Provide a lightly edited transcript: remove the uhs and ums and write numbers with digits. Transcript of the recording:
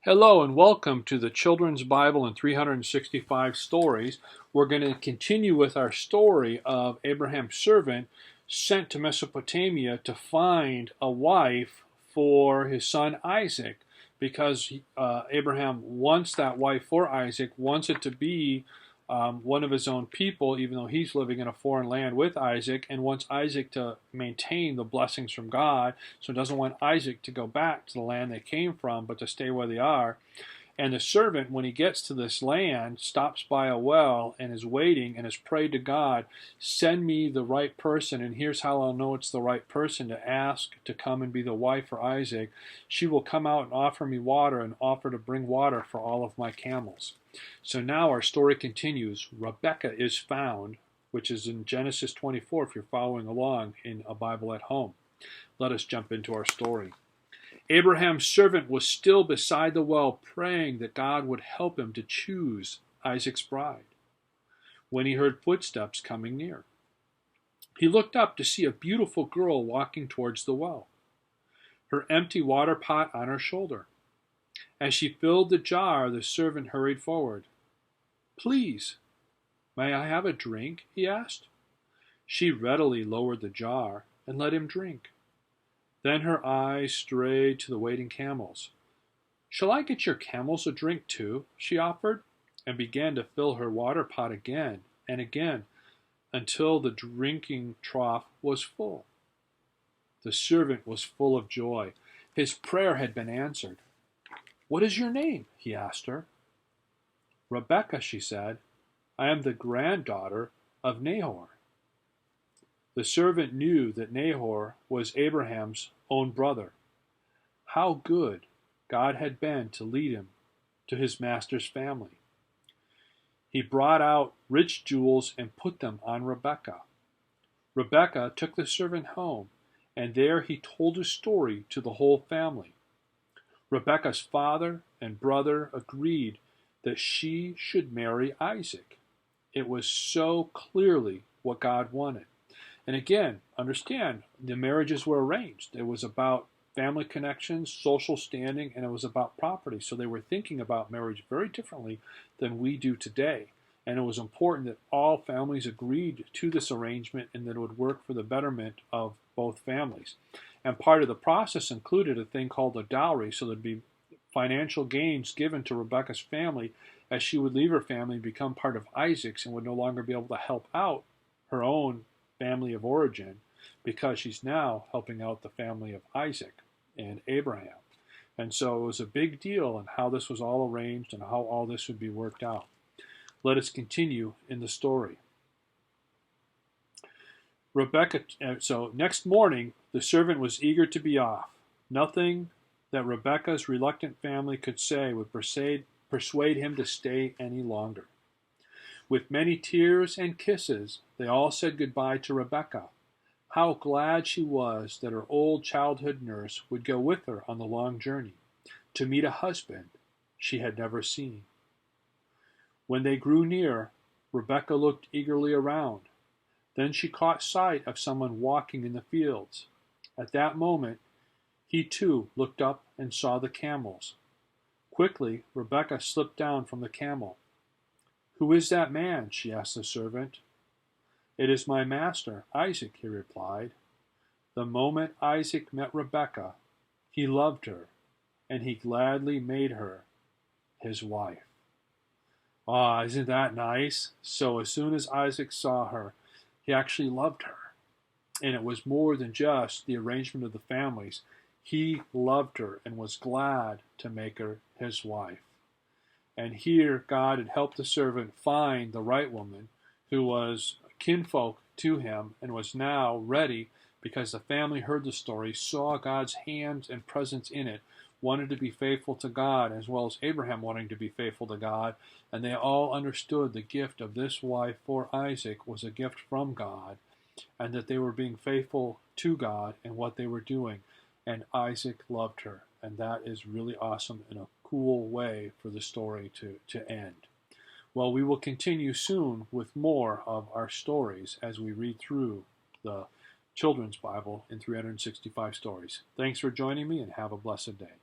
Hello and welcome to the Children's Bible in 365 Stories. We're going to continue with our story of Abraham's servant sent to Mesopotamia to find a wife for his son Isaac because Abraham wants that wife for Isaac, wants it to be one of his own people, even though he's living in a foreign land with Isaac, and wants Isaac to maintain the blessings from God. So doesn't want Isaac to go back to the land they came from, but to stay where they are. And the servant, when he gets to this land, stops by a well and is waiting and has prayed to God, send me the right person, and here's how I'll know it's the right person to ask to come and be the wife for Isaac. She will come out and offer me water and offer to bring water for all of my camels. So now our story continues. Rebekah is found, which is in Genesis 24 if you're following along in a Bible at home. Let us jump into our story. Abraham's servant was still beside the well, praying that God would help him to choose Isaac's bride, when he heard footsteps coming near. He looked up to see a beautiful girl walking towards the well, her empty water pot on her shoulder. As she filled the jar, the servant hurried forward. "Please, may I have a drink?" he asked. She readily lowered the jar and let him drink. Then her eyes strayed to the waiting camels. "Shall I get your camels a drink too?" she offered, and began to fill her water pot again and again until the drinking trough was full. The servant was full of joy. His prayer had been answered. "What is your name?" he asked her. "Rebekah," she said. "I am the granddaughter of Nahor." The servant knew that Nahor was Abraham's own brother. How good God had been to lead him to his master's family. He brought out rich jewels and put them on Rebekah. Rebekah took the servant home, and there he told his story to the whole family. Rebekah's father and brother agreed that she should marry Isaac. It was so clearly what God wanted. And again, understand, the marriages were arranged. It was about family connections, social standing, and it was about property. So they were thinking about marriage very differently than we do today. And it was important that all families agreed to this arrangement and that it would work for the betterment of both families. And part of the process included a thing called a dowry, so there'd be financial gains given to Rebekah's family as she would leave her family and become part of Isaac's and would no longer be able to help out her own family of origin because she's now helping out the family of Isaac and Abraham. And so it was a big deal in how this was all arranged and how all this would be worked out. Let us continue in the story. So next morning, the servant was eager to be off. Nothing that Rebekah's reluctant family could say would persuade him to stay any longer. With many tears and kisses, they all said goodbye to Rebekah. How glad she was that her old childhood nurse would go with her on the long journey to meet a husband she had never seen. When they grew near, Rebekah looked eagerly around. Then she caught sight of someone walking in the fields. At that moment, he too looked up and saw the camels. Quickly, Rebekah slipped down from the camel. "Who is that man?" she asked the servant. "It is my master, Isaac," he replied. The moment Isaac met Rebekah, he loved her, and he gladly made her his wife. Ah, isn't that nice? So as soon as Isaac saw her, he actually loved her. And it was more than just the arrangement of the families. He loved her and was glad to make her his wife. And here God had helped the servant find the right woman who was kinfolk to him and was now ready because the family heard the story, saw God's hand and presence in it, wanted to be faithful to God as well as Abraham wanting to be faithful to God, and they all understood the gift of this wife for Isaac was a gift from God and that they were being faithful to God in what they were doing. And Isaac loved her, and that is really awesome and a cool way for the story to end. Well, we will continue soon with more of our stories as we read through the Children's Bible in 365 Stories. Thanks for joining me and have a blessed day.